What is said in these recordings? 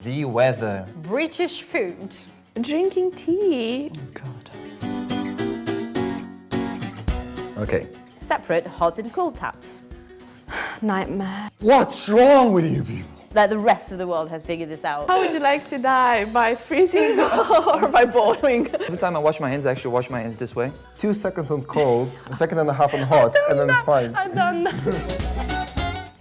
The weather. British food. Drinking tea. Oh, God. Okay. Separate hot and cold taps. Nightmare. What's wrong with you people? Like the rest of the world has figured this out. How would you like to die? By freezing or by boiling? Every time I wash my hands, I actually wash my hands this way. 2 seconds on cold, a second and a half on hot, and then it's fine. I've done that.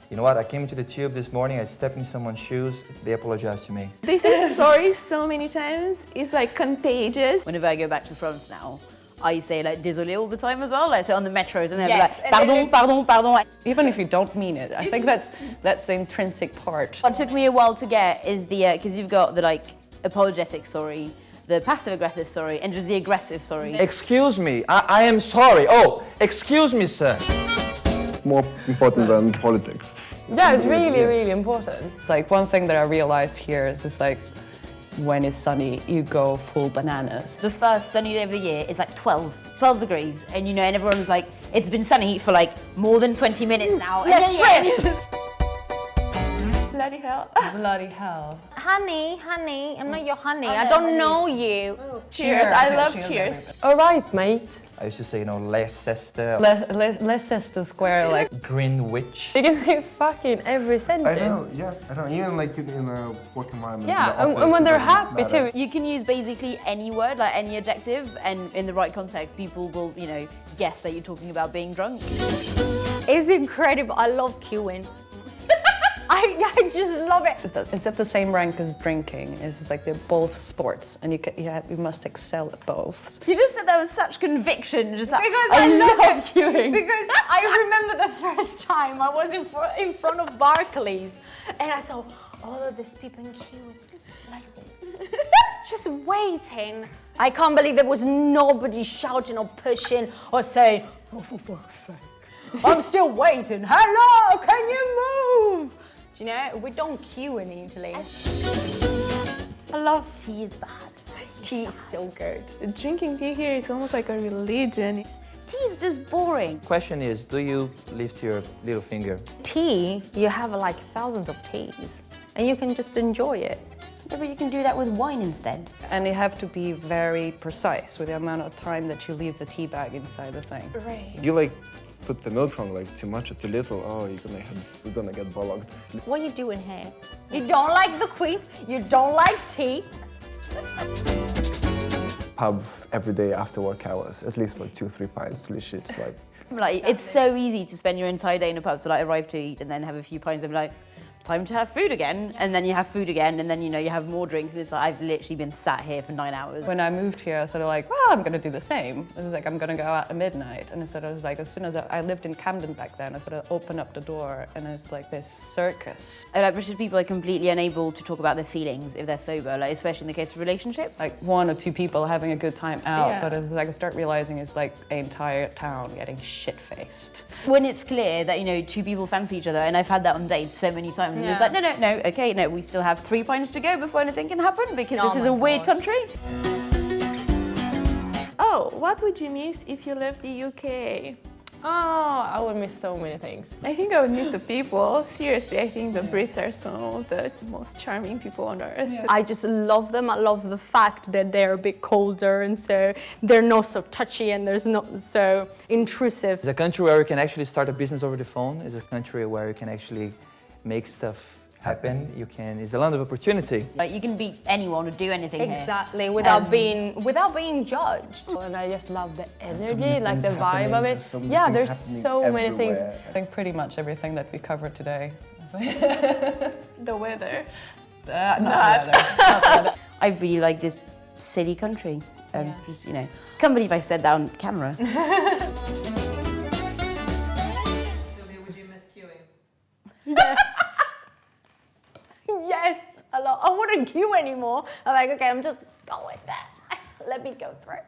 You know what? I came into the tube this morning, I stepped in someone's shoes, they apologized to me. They say sorry so many times. It's like contagious. Whenever I go back to France now, I say like désolé all the time as well. Like so on the metros and they're Yes, like pardon. Even if you don't mean it, I think that's the intrinsic part. What took me a while to get is the because you've got the like apologetic sorry, the passive aggressive sorry, and just the aggressive sorry. Excuse me, I am sorry. Oh, excuse me, sir. More important than politics. Yeah, it's really important. It's like one thing that I realized here is just like when it's sunny, you go full bananas. The first sunny day of the year is like 12 degrees, and you know, and everyone's like, it's been sunny for like more than 20 minutes now. Let's trip. Bloody hell. Bloody hell. Honey, I'm not your honey. I don't know you. Cheers. I love cheers. All right, mate. I used to say, you know, Leicester, Leicester Square, like Greenwich. You can say fucking every sentence. I know, even like in a work environment. Yeah, in the office, and when it they're doesn't happy matter. too. You can use basically any word, like any adjective, and in the right context, people will, you know, guess that you're talking about being drunk. It's incredible. I love queuing. I just love it. it's at the same rank as drinking. It's just like they're both sports, and you must excel at both. You just said that with such conviction, just like, Because I love love it. queuing. Because I remember the first time I was in front of Barclays and I saw all of these people in queue like this, just waiting. I can't believe there was nobody shouting or pushing or saying, "Oh, for fuck's sake, I'm still waiting. Hello, can you move?" Do you know, we don't queue in Italy. I love tea is bad. Tea is so good. Drinking tea here is almost like a religion. Tea is just boring. Question is, do you lift your little finger? Tea, you have like thousands of teas and you can just enjoy it. Yeah, but you can do that with wine instead. And you have to be very precise with the amount of time that you leave the tea bag inside the thing. Right. You like put the milk wrong, like too much or too little. Oh, you're gonna get bollocked. What are you doing here? You don't like the Queen, you don't like tea. Pub every day after work hours, at least like 2-3 pints. Literally, it's like. Like, it's so easy to spend your entire day in a pub, so like arrive to eat and then have a few pints and be like, time to have food again, and then you have food again, and then you know you have more drinks. And it's like I've literally been sat here for 9 hours. When I moved here, I was sort of like, well, I'm gonna do the same. It was like, I'm gonna go out at midnight. And it sort of was like, as soon as I lived in Camden back then, I sort of opened up the door and it's like this circus. And like British people are completely unable to talk about their feelings if they're sober, like especially in the case of relationships. Like 1 or 2 people having a good time out, Yeah. but it's like I start realizing it's like an entire town getting shit-faced. When it's clear that, you know, 2 people fancy each other, and I've had that on dates so many times, and it's like, no, okay, no, we still have 3 pints to go before anything can happen, because this is a weird country. Oh, what would you miss if you left the UK? Oh, I would miss so many things. I think I would miss the people. Seriously, I think the Brits are some of the most charming people on earth. I just love them. I love the fact that they're a bit colder and so they're not so touchy and there's not so intrusive. It's a country where you can actually start a business over the phone. It's a country where you can actually make stuff happen. It's a land of opportunity. Like, you can beat anyone or do anything here. Exactly, without being judged. And I just love the energy, like the vibe of it. Yeah, there's so many things. I think pretty much everything that we covered today. The weather. Not the weather. I really like this silly country. Just, you know, can't believe I said that on camera. Sylvia, would you miss queuing? Yes, a lot. I wouldn't queue anymore. I'm like, okay, I'm just going there. Let me go through.